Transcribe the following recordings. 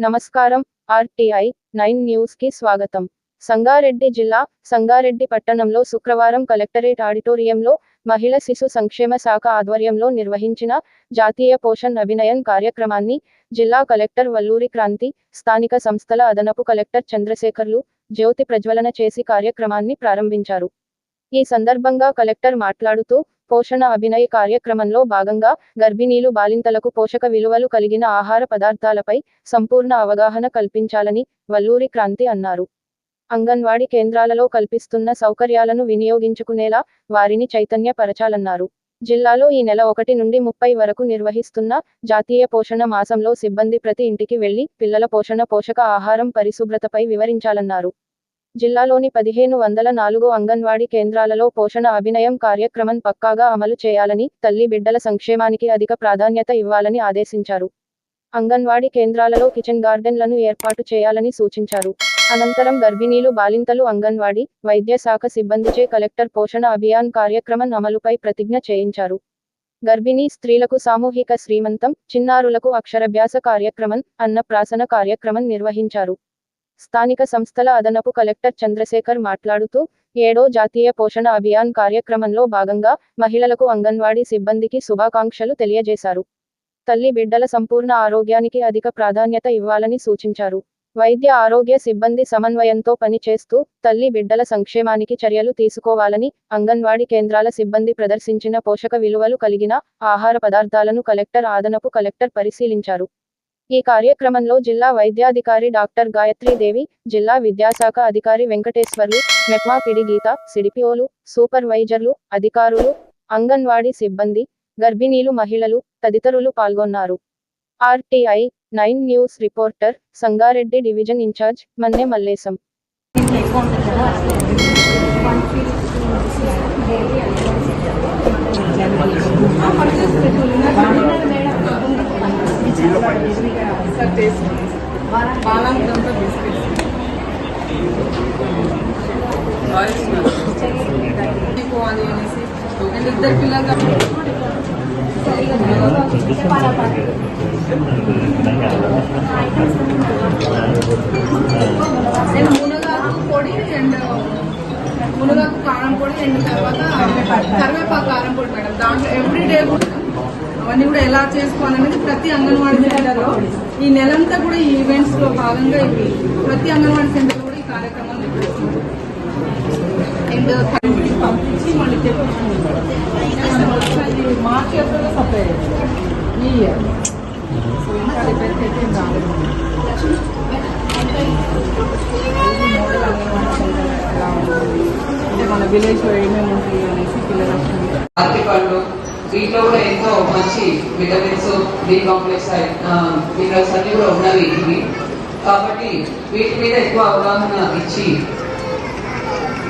నమస్కారం. RTI 9 news కి స్వాగతం. సంగారెడ్డి జిల్లా సంగారెడ్డి పట్టణంలో శుక్రవారం కలెక్టరేట్ ఆడిటోరియంలో మహిళా శిశు సంక్షేమ శాఖ ఆధ్వర్యంలో నిర్వహించిన జాతీయ పోషణ్ అభియాన్ కార్యక్రమాన్ని జిల్లా కలెక్టర్ వల్లూరి క్రాంతి, స్థానిక సంస్థల అదనపు కలెక్టర్ చంద్రశేఖర్లు జ్యోతి ప్రజ్వలన చేసి కార్యక్రమాన్ని ప్రారంభించారు. ఈ సందర్భంగా కలెక్టర్ మాట్లాడుతూ, పోషణ అభియాన్ కార్యక్రమంలో భాగంగా గర్భిణీలు బాలింతలకు పోషక విలువలు కలిగిన ఆహార పదార్థాలపై సంపూర్ణ అవగాహన కల్పించాలని వల్లూరి క్రాంతి అన్నారు. అంగన్వాడీ కేంద్రాలలో కల్పిస్తున్న సౌకర్యాలను వినియోగించుకునేలా వారిని చైతన్యపరచాలన్నారు. జిల్లాలో ఈ నెల 1 నుండి 30 వరకు నిర్వహిస్తున్న జాతీయ పోషణ మాసంలో సిబ్బంది ప్రతి ఇంటికి వెళ్లి పిల్లల పోషక ఆహారం పరిశుభ్రతపై వివరించాలన్నారు. జిల్లాలోని 1504 అంగన్వాడీ కేంద్రాలలో పోషణ అభియాన్ కార్యక్రమం పక్కాగా అమలు చేయాలని, తల్లి బిడ్డల సంక్షేమానికి అధిక ప్రాధాన్యత ఇవ్వాలని ఆదేశించారు. అంగన్వాడీ కేంద్రాలలో కిచెన్ గార్డెన్లను ఏర్పాటు చేయాలని సూచించారు. అనంతరం గర్భిణీలు బాలింతలు అంగన్వాడీ, వైద్య శాఖ సిబ్బందిచే కలెక్టర్ పోషణ అభియాన్ కార్యక్రమం అమలుపై ప్రతిజ్ఞ చేయించారు. గర్భిణీ స్త్రీలకు సామూహిక శ్రీమంతం, చిన్నారులకు అక్షరాభ్యాస కార్యక్రమం, అన్నప్రాసన కార్యక్రమం నిర్వహించారు. స్థానిక సంస్థల అదనపు కలెక్టర్ చంద్రశేఖర్ మాట్లాడుతూ, 7వ జాతీయ పోషణ అభియాన్ కార్యక్రమంలో భాగంగా మహిళలకు అంగన్వాడీ సిబ్బందికి శుభాకాంక్షలు తెలియజేశారు. తల్లి బిడ్డల సంపూర్ణ ఆరోగ్యానికి అధిక ప్రాధాన్యత ఇవ్వాలని సూచించారు. వైద్య ఆరోగ్య సిబ్బంది సమన్వయంతో పనిచేస్తూ తల్లి బిడ్డల సంక్షేమానికి చర్యలు తీసుకోవాలని, అంగన్వాడీ కేంద్రాల సిబ్బంది ప్రదర్శించిన పోషక విలువలు కలిగిన ఆహార పదార్థాలను అదనపు కలెక్టర్ పరిశీలించారు. ఈ కార్యక్రమంలో జిల్లా వైద్యాధికారి డాక్టర్ గాయత్రీదేవి, జిల్లా విద్యాశాఖ అధికారి వెంకటేశ్వర్లు, మెప్మా పిడి గీత, సిడిపిఓలు, సూపర్వైజర్లు, అధికారులు, అంగన్వాడీ సిబ్బంది, గర్భిణీలు, మహిళలు తదితరులు పాల్గొన్నారు. RTI 9 news reporter, Sangareddy division in charge Manne Mallesham. ఇద్దరు పిల్లలు నేను మునగాకు పొడి అండ్ మునగాకు కారం పొడి అండ్ తర్వాత కరివేపాకు కారం పొడి మేడం. దాంట్లో ఎవ్రీడే కూడా అవన్నీ కూడా ఎలా చేసుకోవాలనేది ప్రతి అంగన్వాడీ సెంటర్లో ఈ నెలంతా కూడా ఈ ఈవెంట్స్ లో భాగంగా ఇవి ప్రతి అంగన్వాడీ సెంటర్ కూడా ఈ కార్యక్రమాలు నిర్వహిస్తున్నారు. అండ్ పంపించి మళ్ళీ మార్చి ఏప్రిల్లో సప్లై ఈ ఇయర్ ఇంకా రిపేర్కి అయితే రాలేదు. మోడల్ అంగన్వాడీ సెంటర్ ఎలా ఉంటుంది అంటే మన విలేజ్లో ఏమేమి ఉంటాయి అనేసి పిల్లలు వీటిలో కూడా ఎంతో మంచి విటమిన్స్, బి కాంప్లెక్స్ మినరల్స్ అన్ని కూడా ఉన్నవి ఇవి. కాబట్టి వీటి మీద ఎక్కువ అవగాహన ఇచ్చి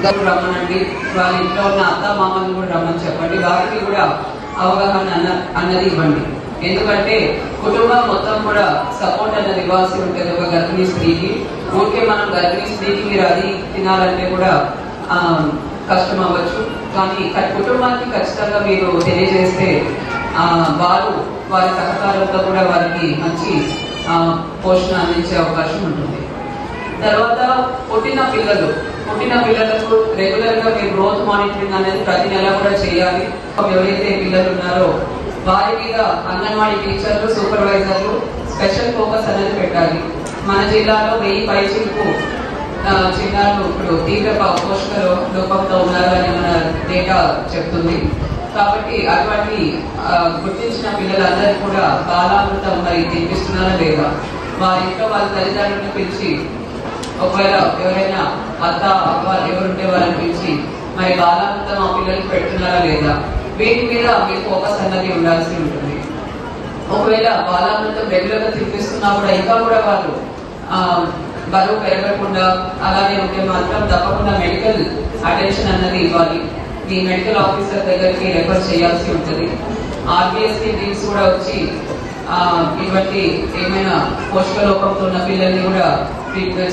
రమ్మనండి, వాళ్ళ ఇంట్లో ఉన్న అత్త మామని కూడా రమ్మని చెప్పండి. వారికి కూడా అవగాహన అన్నది ఇవ్వండి. ఎందుకంటే కుటుంబం మొత్తం కూడా సపోర్ట్ అన్నది ఇవ్వాల్సి ఉంటుంది ఒక గర్భిణీ స్త్రీకి. ఊరికే మనం గర్భిణీ స్త్రీకి మీరు అది తినాలంటే కూడా కష్టం అవ్వచ్చు. కానీ కుటుంబానికి ఖచ్చితంగా మీరు తెలియజేస్తే వారు వారి సహకారంతో కూడా వారికి మంచి పోషణ అందించే అవకాశం ఉంటుంది. తర్వాత పుట్టిన పిల్లలకు రెగ్యులర్ గా మీరు గ్రోత్ మానిటరింగ్ అనేది ప్రతి నెల కూడా చేయాలి. ఎవరైతే పిల్లలు ఉన్నారో వారి మీద అంగన్వాడీ టీచర్లు, సూపర్వైజర్లు స్పెషల్ ఫోకస్ అనేది పెట్టాలి. మన జిల్లాలో 1000 పైచిలకు చిన్నారులు ఇప్పుడు తీవ్ర పోషక లోపంతో ఉన్నారు అని మన డేటా చెప్తుంది. కాబట్టి అటువంటి గుర్తించిన పిల్లలందరూ కూడా బాలామృతం మరి తినిపిస్తున్నారా లేదా, వారి ఇంట్లో వాళ్ళ తల్లిదండ్రులను పిలిచి, ఒకవేళ ఎవరైనా అత్త ఎవరుంటే వాళ్ళని పిలిచి మరి బాలామృతం ఆ పిల్లలకి పెడుతున్నారా లేదా, వీటి మీద మీకు ఫోకస్ అన్నది ఉండాల్సి ఉంటుంది. ఒకవేళ బాలామృతం రెగ్యులర్ గా తినిపిస్తున్నా కూడా ఇంకా కూడా వాళ్ళు బరువు పెరగకుండా అలానే ఉంటే మాత్రం తప్పకుండా మెడికల్ అటెన్షన్ అన్నది ఇవ్వాలి. మీ మెడికల్ ఆఫీసర్ దగ్గరికి రెఫర్ చేయాల్సి ఉంటుంది. ఆర్బీఎస్కి టీమ్స్ కూడా వచ్చి ఇటువంటి ఏమైనా పోషక లోపంతో ఉన్న పిల్లల్ని కూడా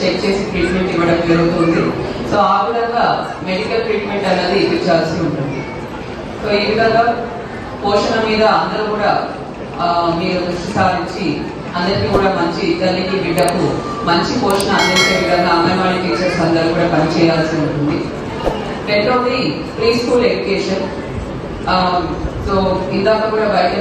చెక్ చేసి ట్రీట్మెంట్ ఇవ్వడం జరుగుతుంది. సో ఆ విధంగా మెడికల్ ట్రీట్మెంట్ అన్నది ఇప్పించాల్సి ఉంటుంది. సో ఈ విధంగా పోషణ మీద అందరూ కూడా మీరు దృష్టి సారించి అందరికీ కూడా మంచి తల్లికి బిడ్డకు మంచి పోషణ అందించే విధంగా అంగన్వాడీ టీచర్స్ అందరూ కూడా పనిచేయాల్సి ఉంటుంది. రెండవది ప్రీ స్కూల్ ఎడ్యుకేషన్. సో ఇందాక కూడా బయట